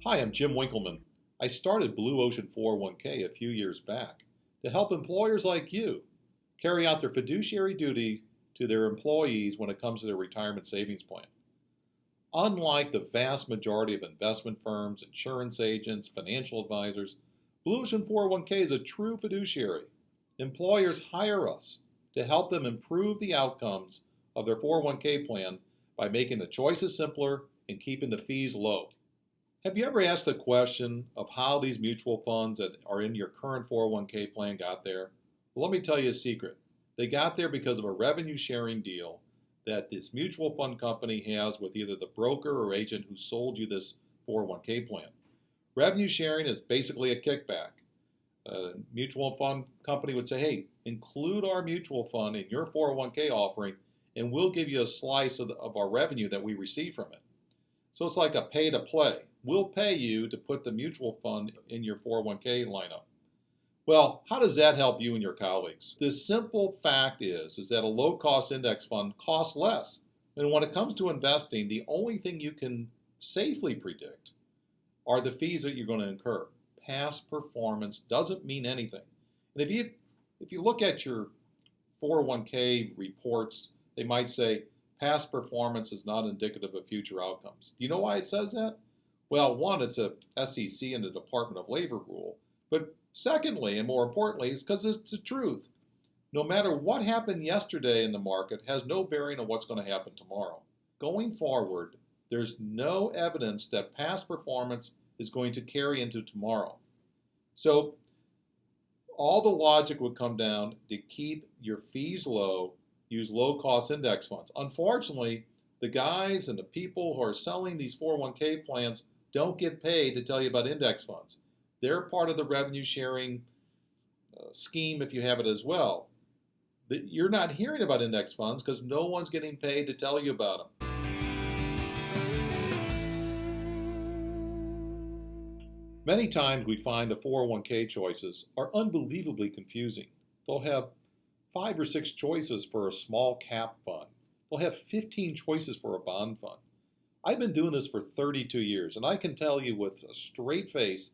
Hi, I'm Jim Winkelmann. I started Blue Ocean 401k a few years back to help employers like you carry out their fiduciary duty to their employees when it comes to their retirement savings plan. Unlike the vast majority of investment firms, insurance agents, financial advisors, Blue Ocean 401k is a true fiduciary. Employers hire us to help them improve the outcomes of their 401k plan by making the choices simpler and keeping the fees low. Have you ever asked the question of how these mutual funds that are in your current 401k plan got there? Well, let me tell you a secret. They got there because of a revenue sharing deal that this mutual fund company has with either the broker or agent who sold you this 401k plan. Revenue sharing is basically a kickback. A mutual fund company would say, hey, include our mutual fund in your 401k offering, and we'll give you a slice of our revenue that we receive from it. So it's like a pay to play. We'll pay you to put the mutual fund in your 401k lineup. Well, how does that help you and your colleagues? The simple fact is that a low-cost index fund costs less. And when it comes to investing, the only thing you can safely predict are the fees that you're going to incur. Past performance doesn't mean anything. And if you look at your 401k reports, they might say past performance is not indicative of future outcomes. Do you know why it says that? Well, one, it's a SEC and the Department of Labor rule. But secondly, and more importantly, is because it's the truth. No matter what happened yesterday in the market has no bearing on what's going to happen tomorrow. Going forward, there's no evidence that past performance is going to carry into tomorrow. So all the logic would come down to keep your fees low, use low-cost index funds. Unfortunately, the guys and the people who are selling these 401k plans don't get paid to tell you about index funds. They're part of the revenue sharing scheme if you have it as well. You're not hearing about index funds because no one's getting paid to tell you about them. Many times we find the 401k choices are unbelievably confusing. They'll have 5 or 6 choices for a small cap fund. They'll have 15 choices for a bond fund. I've been doing this for 32 years, and I can tell you with a straight face,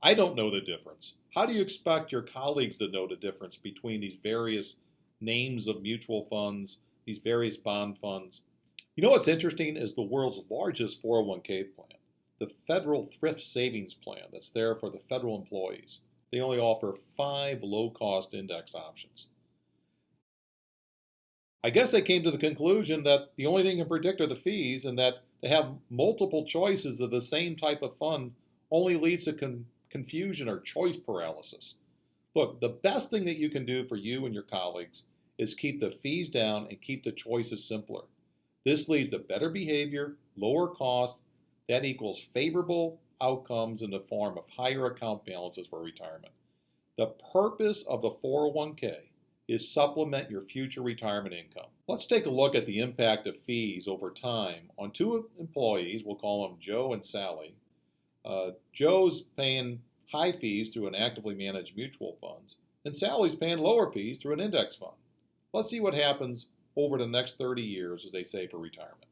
I don't know the difference. How do you expect your colleagues to know the difference between these various names of mutual funds, these various bond funds? You know what's interesting is the world's largest 401k plan, the Federal Thrift Savings Plan that's there for the federal employees. They only offer 5 low-cost indexed options. I guess they came to the conclusion that the only thing you can predict are the fees, and that to have multiple choices of the same type of fund only leads to confusion or choice paralysis. Look, the best thing that you can do for you and your colleagues is keep the fees down and keep the choices simpler. This leads to better behavior, lower costs, that equals favorable outcomes in the form of higher account balances for retirement. The purpose of the 401k is supplement your future retirement income. Let's take a look at the impact of fees over time on 2 employees. We'll call them Joe and Sally. Joe's paying high fees through an actively managed mutual funds, and Sally's paying lower fees through an index fund. Let's see what happens over the next 30 years, as they say, for retirement.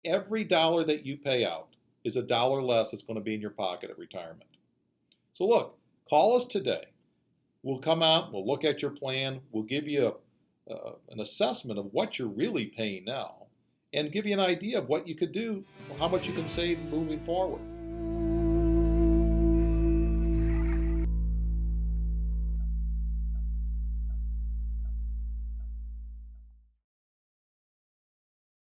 Every dollar that you pay out is a dollar less that's going to be in your pocket at retirement. So look, call us today. We'll come out, we'll look at your plan, we'll give you an assessment of what you're really paying now, and give you an idea of what you could do, how much you can save moving forward.